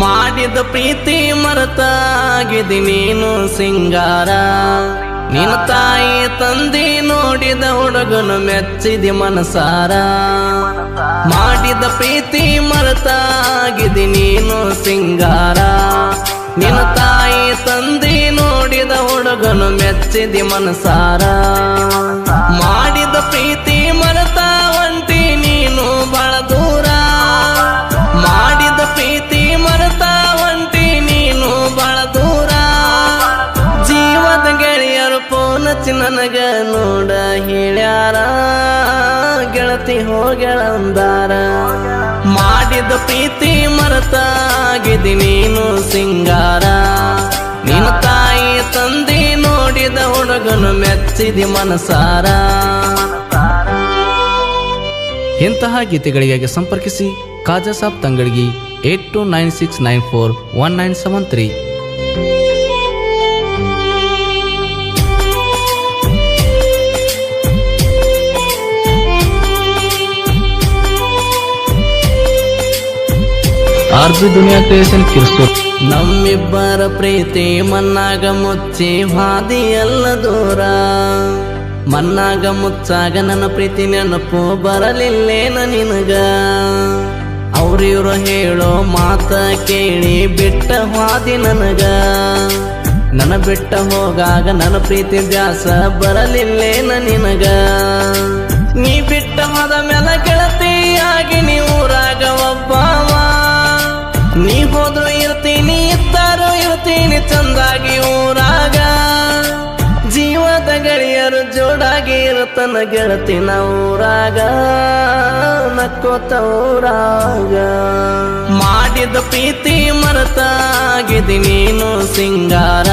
ಮಾಡಿದ ಪ್ರೀತಿ ಮರೆತಾಗಿದಿ ನೀನು ಸಿಂಗಾರ. ನಿನ್ನ ತಾಯಿ ತಂದಿ ನೋಡಿದ ಹುಡುಗನು ಮೆಚ್ಚಿದಿ ಮನಸಾರ. ಮಾಡಿದ ಪ್ರೀತಿ ಮರೆತಾಗಿದಿ ನೀನು ಸಿಂಗಾರ. ನಿನ್ನ ತಾಯಿ ತಂದಿ ನೋಡಿದ ಹುಡುಗನು ಮೆಚ್ಚಿದಿ ಮನಸಾರ. ಮಾಡಿದ ಪ್ರೀತಿ ಮರೆತ ಒಂಟಿ ನೀನು ಬಹಳ ದೂರ. ಮಾಡಿದ ಪ್ರೀತಿ ಮರೆತ ಒಂಟಿ ನೀನು ಬಹಳ ದೂರ. ಜೀವದ ಗೆಳೆಯರು ಫೋನ್ ಹಚ್ಚಿ ನನಗ ನೋಡ ಹೇಳ್ಯಾರ, ಗೆಳತಿ ಹೋಗ್ಯಾಳಂದಾರ. ಮಾಡಿದ ಪ್ರೀತಿ ಮರೆತಾಗಿದಿ ನೀನು ಸಿಂಗಾರ. ನಿನ್ನ ತಾಯಿ ತಂದಿ ನೋಡಿದ ಹುಡುಗನು ಮೆಚ್ಚಿದಿ ಮನಸಾರ. ಇಂತಹ ಗೀತೆಗಳಿಗಾಗಿ ಸಂಪರ್ಕಿಸಿ ಖಾಜಾ ಸಾಬ್ ತಂಗಡಗಿ 8296941973. ಆರ್ಜಿ ದುನಿಯಾ ಕ್ರಿಯೇಷನ್ ಕಿರ್ಸೂರ್. ನಮ್ಮಿಬ್ಬರ ಪ್ರೀತಿ ಮನ್ನಾಗ ಮುಚ್ಚಿ ಹಾದಿ ಎಲ್ಲ ದೂರ. ಮನ್ನಾಗ ಮುಚ್ಚಾಗ ನನ್ನ ಪ್ರೀತಿ ನೆನಪು ಬರಲಿಲ್ಲೇನ ನಿನಗ. ಅವ್ರಿವ್ರು ಹೇಳೋ ಮಾತ ಕೇಳಿ ಬಿಟ್ಟ ಹಾದಿ ನನಗ. ನನ್ನ ಬಿಟ್ಟ ಹೋಗಾಗ ನನ್ನ ಪ್ರೀತಿ ದ್ಯಾಸ ಬರಲಿಲ್ಲೇನ ನಿನಗ. ನೀ ಬಿಟ್ಟ ಹೋದ ಮೇಲೆ ಗೆಳತಿಯಾಗಿ ನೀ ಊರಾಗ ಒಬ್ಬವ. ನೀ ಹೋದ್ರು ಇರ್ತೀನಿ ಇದ್ದಾರು ಇರ್ತೀನಿ ಚಂದಾಗಿ ಊರಾಗ. ಜೀವದ ಗೆಳೆಯರು ಜೋಡಾಗಿ ಇರುತ್ತನ ಗೆಳತಿನ ಊರಾಗ, ನಕ್ಕೋತ ಊರಾಗ. ಮಾಡಿದ ಪ್ರೀತಿ ಮರೆತಾಗಿದಿ ನೀನು ಸಿಂಗಾರ.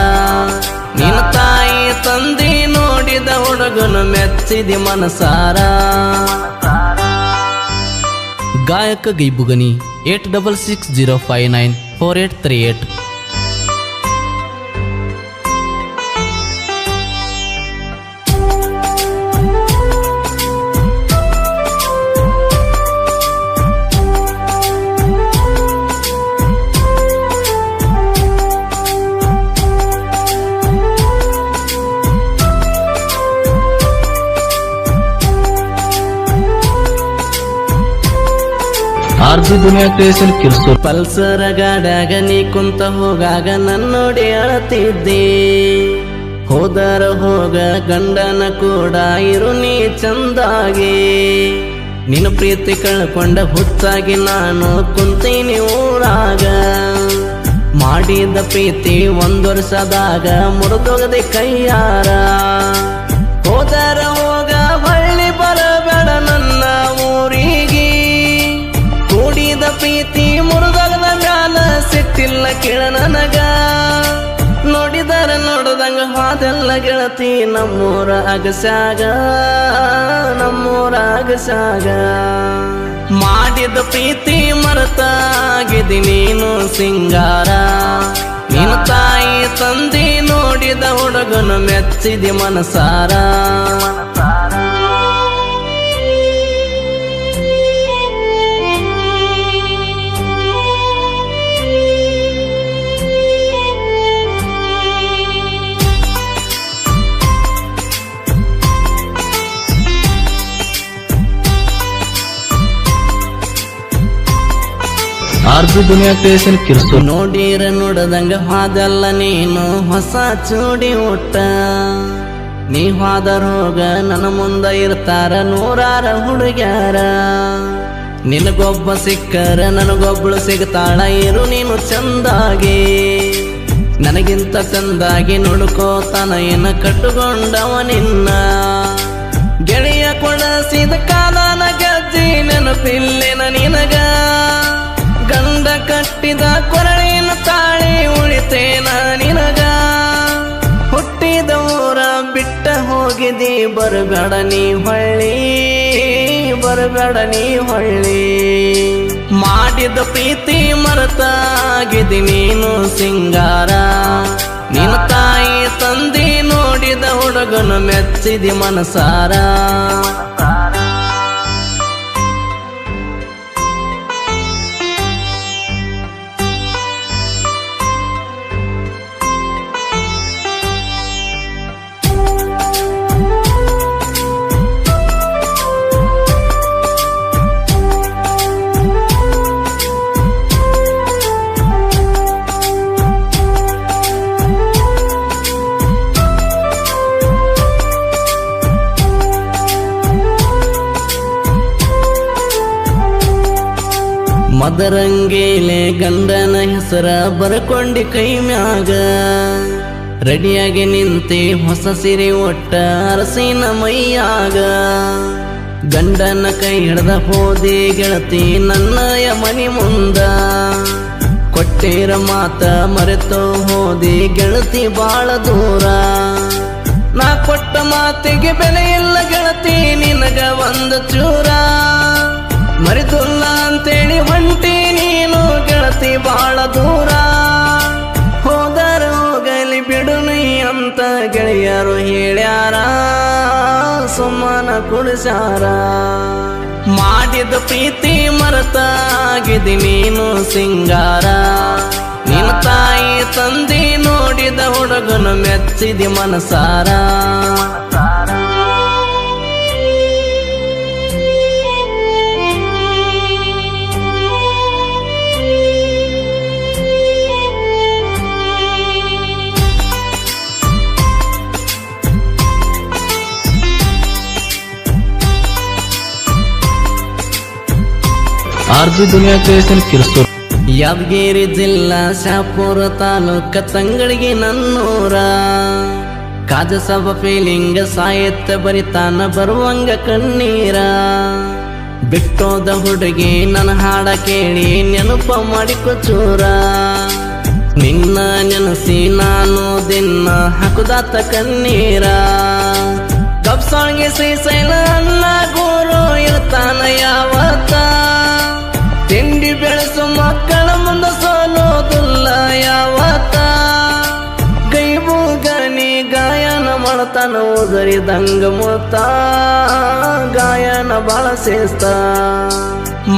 ನಿನ್ನ ತಾಯಿ ತಂದಿ ನೋಡಿದ ಹುಡುಗನು ಮೆಚ್ಚಿದಿ ಮನಸಾರ. ಗಾಯಕ ಗೈಬುಗನಿ 8660594838. ಆರ್ಜಿ ದುನಿಯಾ ಕ್ರಿಯೇಷನ್ ಕಿರ್ಸೂರ್. ಪಲ್ಸರ ಗಾಡ್ಯಾಗ ನೀ ಕುಂತ ಹೋಗಾಗ ನನ್ನೋಡಿ ಅಳತಿದ್ದೆ. ಹೋದರ ಹೋಗ ಗಂಡನ ಕೂಡ ಇರು ನೀ ಚಂದಾಗಿ. ನಿನ್ನ ಪ್ರೀತಿ ಕಳ್ಕೊಂಡ ಹುಚ್ಚಾಗಿ ನಾನು ಕುಂತೀನಿ ಊರಾಗ. ಮಾಡಿದ ಪ್ರೀತಿ 1 ವರ್ಷದಾಗ ಮುರಿದೋಗದೆ ಕೈಯಾರ. ಹೋದರ ಹೋಗ ಹೊಳ್ಳಿ ಬರಬೇಡ ನನ್ನ ಊರಿಗೆ. ಕೂಡಿದ ಪ್ರೀತಿ ಮುರಿದೋಗದ ಮ್ಯಾಲ ಸಿಟ್ಟಿಲ್ಲ ಕೇಳ ನನಗ. ನೋಡಿದರ ನೋಡದಂಗ ಹಾದೆಲ್ಲ ಗೆಳತಿ ನಮ್ಮೂರ ಅಗಸ್ಯಾಗ, ನಮ್ಮೂರ ಅಗಸ್ಯಾಗ. ಮಾಡಿದ ಪ್ರೀತಿ ಮರೆತಾಗಿದಿ ನೀನು ಸಿಂಗಾರ. ನಿನ್ನ ತಾಯಿ ತಂದಿ ನೋಡಿದ ಹುಡುಗನು ಮೆಚ್ಚಿದಿ ಮನಸಾರ. ಆರ್ಜಿ ದುನಿಯಾ ಕ್ರಿಯೇಷನ್ ಕಿರ್ಸೂರ್. ನೋಡಿರ ನೋಡದಂಗ ಹಾದಲ್ಲ ನೀನು ಹೊಸ ಚೂಡಿ ಊಟ. ನೀ ಹಾದರ ಹೋಗ ನನ್ನ ಮುಂದ ಇರ್ತಾರ ನೂರಾರ ಹುಡುಗ್ಯಾರ. ನಿನಗೊಬ್ಬ ಸಿಕ್ಕರ ನನಗೊಬ್ಬಳು ಸಿಗ್ತಾಳ ಇರು ನೀನು ಚಂದಾಗಿ. ನನಗಿಂತ ಚಂದಾಗಿ ನೋಡ್ಕೋತಾನ ಏನ ಕಟ್ಟುಕೊಂಡವ ನಿನ್ನ. ಗೆಳೆಯ ಕೊಡಸಿದ ಕಾಲನ ಗಜ್ಜಿ ನೆನಪಿಲ್ಲೇನ ನಿನಗ. ಗಂಡ ಕಟ್ಟಿದ ಕೊರಳಿನ ತಾಳಿ ಉಳಿತೇನ ನಿನಗ. ಹುಟ್ಟಿದ ಊರ ಬಿಟ್ಟ ಹೋಗಿದಿ ಬರಬೇಡ ನೀ ಹೊಳ್ಳಿ, ಬರಬೇಡ ನೀ ಹೊಳ್ಳಿ. ಮಾಡಿದ ಪ್ರೀತಿ ಮರೆತಾಗಿದಿ ನೀನು ಸಿಂಗಾರ. ನಿನ್ನ ತಾಯಿ ತಂದಿ ನೋಡಿದ ಹುಡುಗನು ಮೆಚ್ಚಿದಿ ಮನಸಾರ. ಅದರಂಗೇಲೆ ಗಂಡನ ಹೆಸರ ಬರ್ಕೊಂಡಿ ಕೈ ಮ್ಯಾಗ ರೆಡಿಯಾಗಿ ನಿಂತಿ ಹೊಸ ಸಿರಿ ಒಟ್ಟ ಅರಸಿನ ಮೈಯಾಗ ಗಂಡನ ಕೈ ಹಿಡ್ದ ಹೋದಿ ಗೆಳತಿ ನನ್ನಯ ಮನಿ ಮುಂದ ಕೊಟ್ಟಿರ ಮಾತ ಮರೆತು ಹೋದಿ ಗೆಳತಿ ಬಾಳ ದೂರ ನಾ ಕೊಟ್ಟ ಮಾತಿಗೆ ಬೆಲೆ ಇಲ್ಲ ಗೆಳತಿ ನಿನಗ ಒಂದು ಚೂರ ಮರೆತುಲ್ಲ ಅಂತೇಳಿ ಹೊಂಟಿ ನೀನು ಗೆಳತಿ ಬಾಳ ದೂರ ಹೋದರ ಹೋಗಲಿ ಬಿಡು ನೀ ಅಂತ ಗೆಳೆಯರು ಹೇಳ್ಯಾರ ಸುಮ್ಮನ ಕುಡಿಸಾರ ಮಾಡಿದ ಪ್ರೀತಿ ಮರೆತಾಗಿದಿ ನೀನು ಸಿಂಗಾರ ನಿನ್ನ ತಾಯಿ ತಂದಿ ನೋಡಿದ ಹುಡುಗನು ಮೆಚ್ಚಿದಿ ಮನಸಾರ ಆರ್ಜಿ ದುನಿಯಾ ಕ್ರಿಯೇಷನ್ ಕಿರ್ಸೂರ್ ಯಾದಗಿರಿ ಜಿಲ್ಲಾ ಶಾಪುರ ತಾಲೂಕ ತಂಗಳಿಗೆ ನನ್ನೂರ ಕಾಜಸಭ ಫೀಲಿಂಗ ಸಾಹಿತ್ಯ ಬರಿತಾನ ಬರುವಂಗ ಕಣ್ಣೀರ ಬಿಟ್ಟೋದ ಹುಡುಗಿ ನನ್ನ ಹಾಡ ಕೇಳಿ ನೆನಪ ಮಾಡಿಕೊ ಚೂರ ನಿನ್ನ ನೆನಸಿ ನಾನು ದಿನ ಹಾಕುದಾತ ಕಣ್ಣೀರ ಕಬ್ಸಾಳ್ಗೆ ಶ್ರೀಶೈಲ ಅನ್ನ ಗುರು ಇರ್ತಾನ ಯಾವತ್ತ ತಿಂಡಿ ಬೆಳೆಸು ಮಕ್ಕಳ ಮುಂದ ಸೋಲೋದಿಲ್ಲ ಯಾವತ್ತ ಗೈಬು ಗನಿ ಗಾಯನ ಮಾಡ್ತಾನ ಓದರಿದಂಗ ಮುತ್ತ ಗಾಯನ ಬಾಳ ಸೇಸ್ತ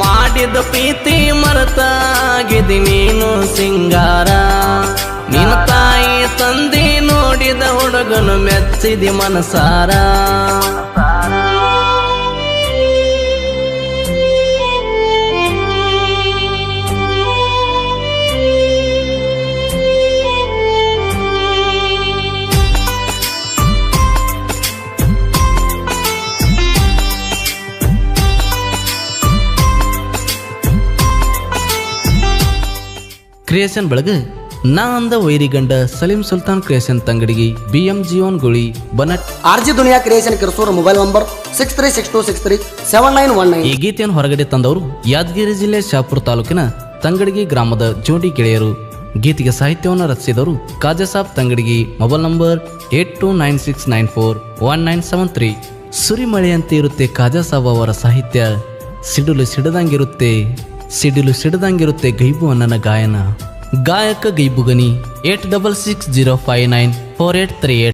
ಮಾಡಿದ ಪ್ರೀತಿ ಮರೆತಾಗಿದಿ ನೀನು ಸಿಂಗಾರ ನಿನ್ನ ತಾಯಿ ತಂದಿ ನೋಡಿದ ಹುಡುಗನು ಮೆಚ್ಚಿದಿ ಮನಸಾರ ಕ್ರಿಯೇಷನ್ ಬೆಳಗ್ಗೆ ನಾ ಅಂದ ವೈರಿಗಂಡ ಸಲೀಂ ಸುಲ್ತಾನ್ ಕ್ರಿಯೇಷನ್ ತಂಗಡಿಗೆ BM ಜೀವನ್ ಗುಳಿ ಬನಟ್ ಆರ್ಜಿ ದುನಿಯಾ ಕ್ರಿಯೇಷನ್ ಕಿರ್ಸೂರ್ ಮೊಬೈಲ್ ನಂಬರ್ 6362637919 ಈ ಗೀತೆಯನ್ನು ಹೊರಗಡೆ ತಂದವರು ಯಾದಗಿರಿ ಜಿಲ್ಲೆ ಶಾಪುರ ತಾಲೂಕಿನ ತಂಗಡಿಗೆ ಗ್ರಾಮದ ಜೋಡಿ ಗೆಳೆಯರು. ಗೀತೆಗೆ ಸಾಹಿತ್ಯವನ್ನು ರಚಿಸಿದವರು ಕಾಜಸಾಬ್ ತಂಗಡಿಗೆ. Mobile number 8296941973. ಸುರಿಮಳೆಯಂತೆ ಇರುತ್ತೆ ಕಾಜಸಾಬ್ ಅವರ ಸಾಹಿತ್ಯ. ಸಿಡಿಲು ಸಿಡದಂಗಿರುತ್ತೆ ಗೈಬು ಅನ್ನನ ಗಾಯನ. ಗಾಯಕ ಗೈಬುಗನಿ 8660594838.